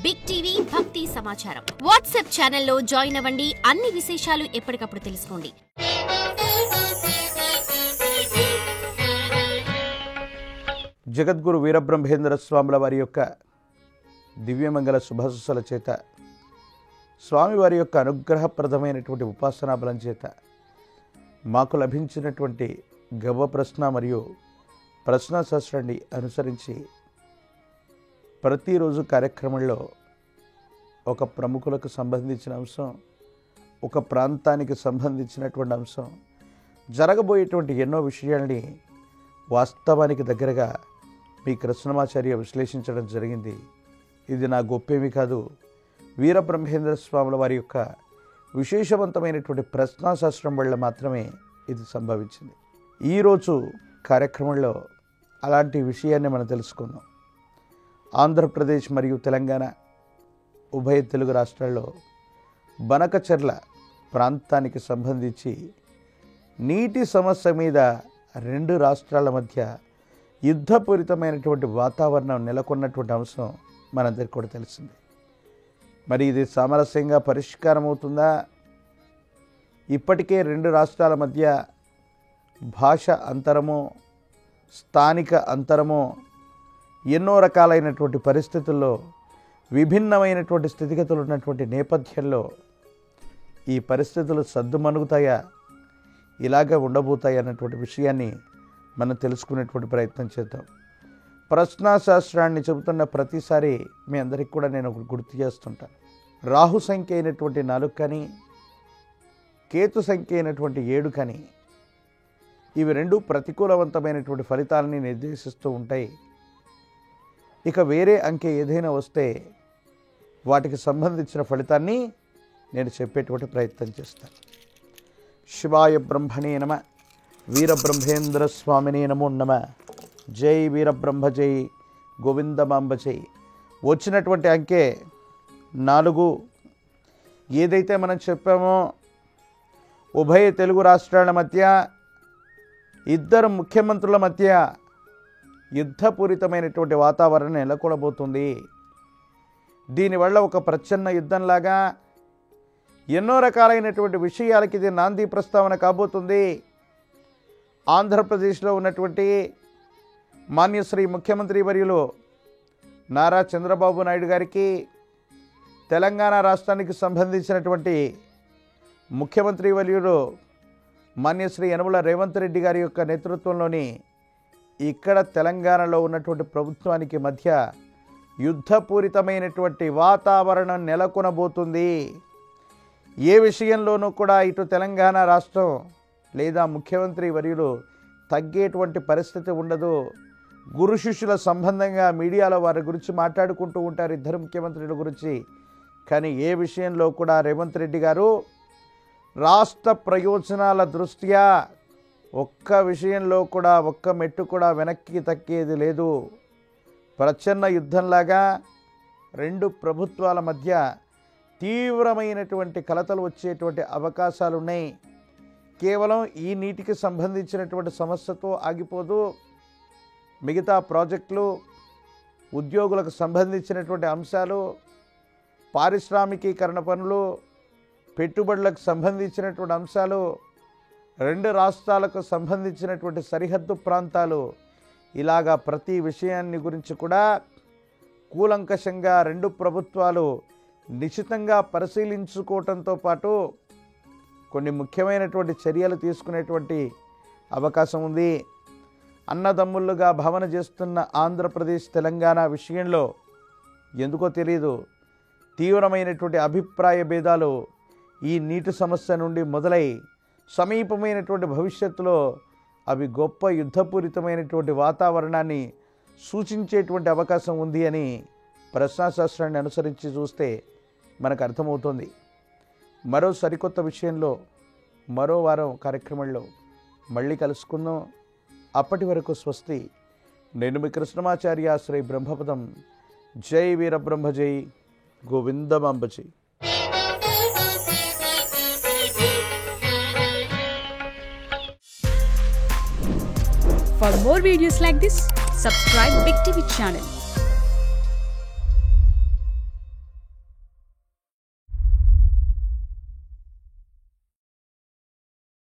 Big TV భక్తి సమాచారం WhatsApp ఛానల్లో జాయిన్ అవ్వండి. అన్ని విశేషాలు ఎప్పటికప్పుడు తెలుసుకోండి. జగద్గురు వీరబ్రహ్మేంద్ర స్వాముల వారి యొక్క దివ్యమంగళ శుభాశీస్సుల చేత, స్వామివారి యొక్క అనుగ్రహప్రదమైనటువంటి ఉపాసనా బలం చేత మాకు లభించినటువంటి గవ్వ ప్రశ్న మరియు ప్రశ్నాశాస్త్రాన్ని అనుసరించి ప్రతిరోజు కార్యక్రమంలో ఒక ప్రముఖులకు సంబంధించిన అంశం, ఒక ప్రాంతానికి సంబంధించినటువంటి అంశం, జరగబోయేటువంటి ఎన్నో విషయాల్ని వాస్తవానికి దగ్గరగా మీ కృష్ణమాచార్య విశ్లేషించడం జరిగింది. ఇది నా గొప్పేమీ కాదు, వీరబ్రహ్మేంద్ర స్వాముల వారి యొక్క విశేషవంతమైనటువంటి ప్రశ్నాశాస్త్రం వల్ల మాత్రమే ఇది సంభవించింది. ఈరోజు కార్యక్రమంలో అలాంటి విషయాన్ని మనం తెలుసుకుందాం. ఆంధ్రప్రదేశ్ మరియు తెలంగాణ ఉభయ తెలుగు రాష్ట్రాల్లో బనకచెర్ల ప్రాంతానికి సంబంధించి నీటి సమస్య మీద రెండు రాష్ట్రాల మధ్య యుద్ధపూరితమైనటువంటి వాతావరణం నెలకొన్నటువంటి అంశం మనందరికీ కూడా తెలిసింది. మరి ఇది సామరస్యంగా పరిష్కారం అవుతుందా? ఇప్పటికే రెండు రాష్ట్రాల మధ్య భాష అంతరము, స్థానిక అంతరము, ఎన్నో రకాలైనటువంటి పరిస్థితుల్లో విభిన్నమైనటువంటి స్థితిగతులు ఉన్నటువంటి నేపథ్యంలో ఈ పరిస్థితులు సద్దుమణుగుతాయా, ఇలాగే ఉండబోతాయి అన్నటువంటి విషయాన్ని మనం తెలుసుకునేటువంటి ప్రయత్నం చేద్దాం. ప్రశ్నాశాస్త్రాన్ని చెబుతున్న ప్రతిసారి మీ అందరికీ కూడా నేను ఒకటి గుర్తు చేస్తుంటాను. రాహు సంఖ్య అయినటువంటి 4 కానీ, కేతు సంఖ్య అయినటువంటి 7 కానీ, ఇవి రెండు ప్రతికూలవంతమైనటువంటి ఫలితాలని నిర్దేశిస్తూ ఉంటాయి. ఇక వేరే అంకె ఏదైనా వస్తే వాటికి సంబంధించిన ఫలితాన్ని నేను చెప్పేటువంటి ప్రయత్నం చేస్తాను. శివాయ బ్రహ్మణే నమ, వీరబ్రహ్మేంద్ర స్వామినే నమో నమ. జై వీరబ్రహ్మ జై, గోవిందమాంబ జై. వచ్చినటువంటి అంకె 4. ఏదైతే మనం చెప్పామో ఉభయ తెలుగు రాష్ట్రాల మధ్య ఇద్దరు ముఖ్యమంత్రుల మధ్య యుద్ధపూరితమైనటువంటి వాతావరణం నెలకొనబోతుంది. దీనివల్ల ఒక ప్రచ్ఛన్న యుద్ధంలాగా ఎన్నో రకాలైనటువంటి విషయాలకి ఇది నాంది ప్రస్తావన కాబోతుంది. ఆంధ్రప్రదేశ్లో ఉన్నటువంటి మాన్యశ్రీ ముఖ్యమంత్రి వర్యులు నారా చంద్రబాబు నాయుడు గారికి, తెలంగాణ రాష్ట్రానికి సంబంధించినటువంటి ముఖ్యమంత్రి వర్యులు మాన్యశ్రీ యనమల రేవంత్ రెడ్డి గారి యొక్క నేతృత్వంలోని ఇక్కడ తెలంగాణలో ఉన్నటువంటి ప్రభుత్వానికి మధ్య యుద్ధపూరితమైనటువంటి వాతావరణం నెలకొనబోతుంది. ఏ విషయంలోనూ కూడా ఇటు తెలంగాణ రాష్ట్రం లేదా ముఖ్యమంత్రి వర్యులు తగ్గేటువంటి పరిస్థితి ఉండదు. గురు శిష్యుల సంబంధంగా మీడియాలో వారి గురించి మాట్లాడుకుంటూ ఉంటారు, ఇద్దరు ముఖ్యమంత్రుల గురించి. కానీ ఏ విషయంలో కూడా రేవంత్ రెడ్డి గారు రాష్ట్ర ప్రయోజనాల దృష్ట్యా ఒక్క విషయంలో కూడా ఒక్క మెట్టు కూడా వెనక్కి తగ్గేది లేదు. ప్రచ్ఛన్న యుద్ధంలాగా రెండు ప్రభుత్వాల మధ్య తీవ్రమైనటువంటి కలతలు వచ్చేటువంటి అవకాశాలు ఉన్నాయి. కేవలం ఈ నీటికి సంబంధించినటువంటి సమస్యతో ఆగిపోదు. మిగతా ప్రాజెక్టులు, ఉద్యోగులకు సంబంధించినటువంటి అంశాలు, పారిశ్రామికీకరణ పనులు, పెట్టుబడులకు సంబంధించినటువంటి అంశాలు, రెండు రాష్ట్రాలకు సంబంధించినటువంటి సరిహద్దు ప్రాంతాలు, ఇలాగా ప్రతి విషయాన్ని గురించి కూడా కూలంకషంగా రెండు ప్రభుత్వాలు నిశితంగా పరిశీలించుకోవటంతో పాటు కొన్ని ముఖ్యమైనటువంటి చర్యలు తీసుకునేటువంటి అవకాశం ఉంది. అన్నదమ్ముళ్ళుగా భావన చేస్తున్న ఆంధ్రప్రదేశ్ తెలంగాణ విషయంలో ఎందుకో తెలియదు తీవ్రమైనటువంటి అభిప్రాయ భేదాలు ఈ నీటి సమస్య నుండి మొదలై సమీపమైనటువంటి భవిష్యత్తులో అవి గొప్ప యుద్ధపూరితమైనటువంటి వాతావరణాన్ని సూచించేటువంటి అవకాశం ఉంది అని ప్రశ్నాశాస్త్రాన్ని అనుసరించి చూస్తే మనకు అర్థమవుతుంది. మరో సరికొత్త విషయంలో మరో వారం కార్యక్రమంలో మళ్ళీ కలుసుకుందాం. అప్పటి వరకు స్వస్తి. నేను మీ కృష్ణమాచార్య, శ్రీ బ్రహ్మపదం. జై వీరబ్రహ్మ జై, గోవిందమాంబ జై. For more videos like this, subscribe Big TV channel.